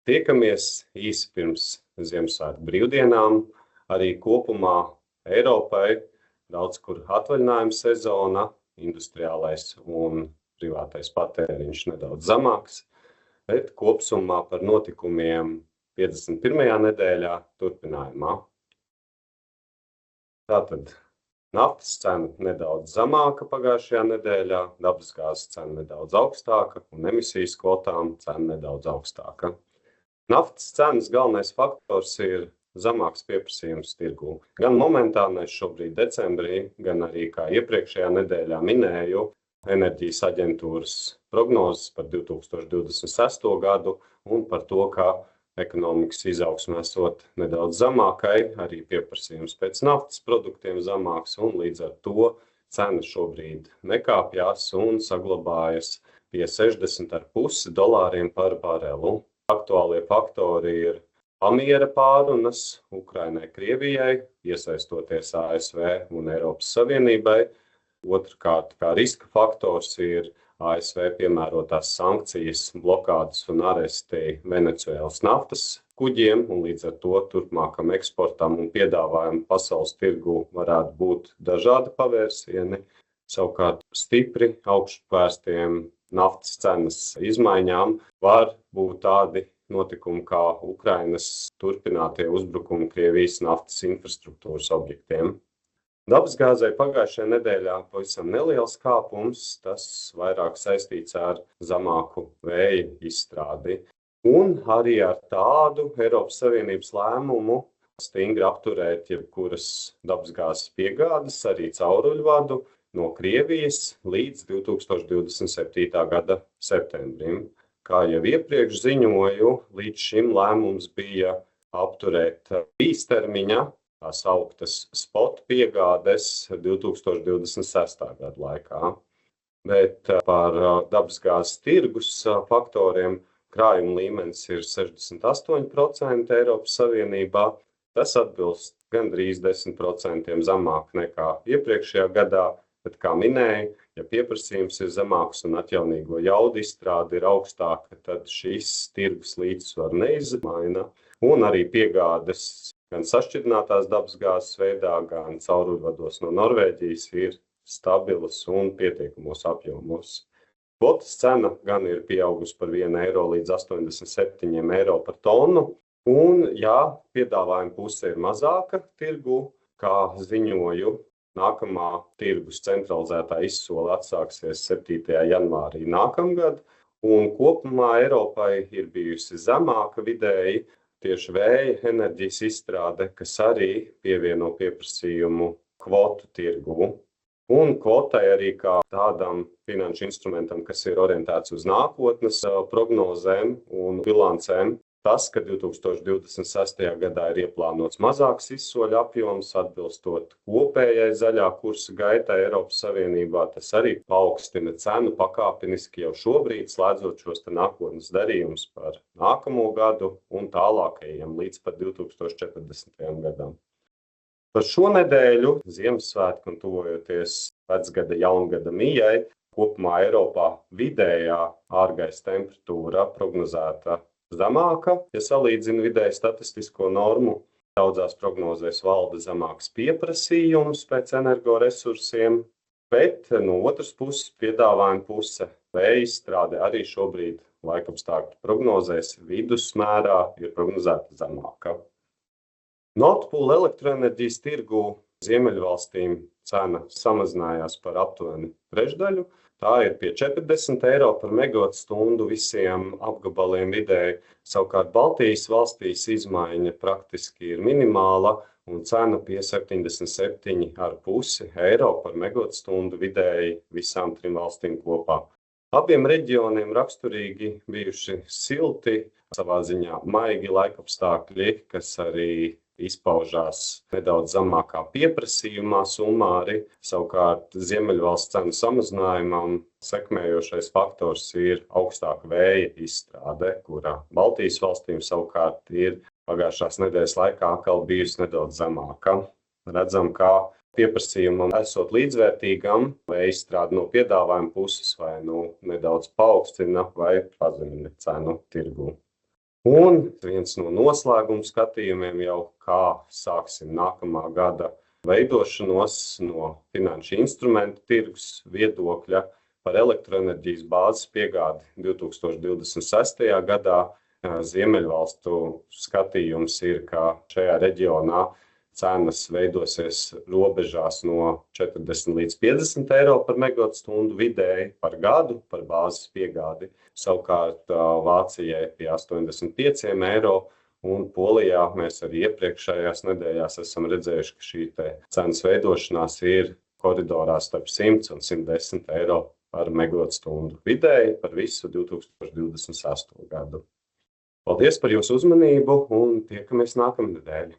Tiekamies īsi pirms Ziemassvētku brīvdienām. Arī kopumā Eiropai daudz kur atvaļinājuma sezona, industriālais un privātais patēriņš nedaudz zemāks, bet kopsumā par notikumiem 51. nedēļā turpinājumā. Tātad naftas cena nedaudz zemāka pagājušajā nedēļā, dabasgāzes cena nedaudz augstāka un emisijas kvotām cena nedaudz augstāka. Naftas cenas galvenais faktors ir zemāks pieprasījums tirgū. Gan momentānais šobrīd decembrī, gan arī kā iepriekšējā nedēļā minēju, enerģijas aģentūras prognozes par 2026. gadu un par to, ka ekonomikas izaugsme esot nedaudz zemākai, arī pieprasījums pēc naftas produktiem zemāks, un līdz ar to cena šobrīd nekāpjas un saglabājas pie $60,5 par barelu. Aktuālie faktori ir pamiera pārunas Ukrainai, Krievijai, iesaistoties ASV un Eiropas Savienībai. Otrkārt, kā riska faktors ir ASV piemērotās sankcijas, blokādes un aresti Venecuēlas naftas kuģiem, un līdz ar to turpmākam eksportam un piedāvājumu pasaules tirgu varētu būt dažādi pavērsieni. Savukārt stipri augšupvērstiem naftas cenas izmaiņām var būt tādi notikumi kā Ukrainas turpinātie uzbrukumi Krievijas naftas infrastruktūras objektiem. Dabasgāzei pagājušajā nedēļā pavisam neliels kāpums, tas vairāk saistīts ar zemāku vēja izstrādi. Un arī ar tādu Eiropas Savienības lēmumu stingri apturēt jebkuras dabasgāzes piegādes, arī cauruļvadu no Krievijas līdz 2027. gada septembrim. Kā jau iepriekš ziņoju, līdz šim lēmums bija apturēt īstermiņa, tās augtas spot piegādes 2026. gada laikā. Bet par dabasgāzes tirgus faktoriem krājuma līmenis ir 68% Eiropas Savienībā. Tas atbilst gandrīz 10% zemāk nekā iepriekšējā gadā, bet, kā minēju, ja pieprasījums ir zemāks un atjaunīgo jaudu izstrāde ir augstāka, tad šīs tirgus līdzsvaru neizmaina, un arī piegādes gan sašķidrinātās dabasgāzes veidā, gan cauruļvados no Norvēģijas ir stabilas un pietiekamos apjomos. Kvotas cena gan ir pieaugusi par €1 līdz €87 par tonu, un, ja piedāvājuma puse ir mazāka tirgu, kā ziņoju, nākamā tirgus centralizētā izsole atsāksies 7. janvārī nākamgad, un kopumā Eiropai ir bijusi zemāka vidēji tieši vēja enerģijas izstrāde, kas arī pievieno pieprasījumu kvotu tirgu. Un kvotai arī kā tādam finanšu instrumentam, kas ir orientēts uz nākotnes prognozēm un bilancēm, tas, ka 2026. gadā ir ieplānots mazāks izsoļu apjoms, atbilstot kopējai zaļā kursa gaitai Eiropas Savienībā, tas arī paaugstina cenu pakāpeniski jau šobrīd, slēdzot šos nākotnes darījumus par nākamo gadu un tālākajiem līdz pat 2040. gadam. Par šo nedēļu, Ziemassvētku un tuvojoties vecgada jaungada mijai, kopumā Eiropā vidējā ārgaisa temperatūra prognozēta zemāka, ja salīdzina vidēju statistisko normu. Daudzās prognozēs valda zemāks pieprasījums pēc energoresursiem, bet no otras puses piedāvājuma puse vēja izstrāde arī šobrīd laikapstākļu prognozēs vidusmērā ir prognozēta zemāka. Nord Pool elektroenerģijas tirgu Ziemeļvalstīm cena samazinājās par aptuveni trešdaļu. Tā ir pie €40 par megawattstundu visiem apgabaliem vidēji. Savukārt Baltijas valstīs izmaiņa praktiski ir minimāla un cena pie €77,5 par megawattstundu vidēji visām trim valstīm kopā. Abiem reģioniem raksturīgi bijuši silti, savā ziņā maigi laikapstākļi, kas arī izpaužās nedaudz zemākā pieprasījumā sumāri. Savukārt Ziemeļvalsts cenu samazinājumam sekmējošais faktors ir augstāka vēja izstrāde, kurā Baltijas valstīm savukārt ir pagājušās nedēļas laikā atkal bijusi nedaudz zemāka. Redzam, kā pieprasījumam esot līdzvērtīgam, vēja izstrāde no piedāvājuma puses vai nedaudz paaugstina vai pazemina cenu tirgū. Un viens no noslēguma skatījumiem jau kā sāksim nākamā gada veidošanos no finanšu instrumentu tirgus viedokļa par elektroenerģijas bāzes piegādi 2026. gadā. Ziemeļvalstu skatījums ir, ka šajā reģionā cenas veidosies robežās no 40 līdz 50 eiro par megawatstundu vidēji par gadu par bāzes piegādi. Savukārt Vācijai pie 85 eiro un Polijā mēs arī iepriekšējās nedēļās esam redzējuši, ka šī cenas veidošanās ir koridorā starp 100 un 110 eiro par megawatstundu vidēji par visu 2028. gadu. Paldies par jūsu uzmanību un tiekamies nākamnedēļ!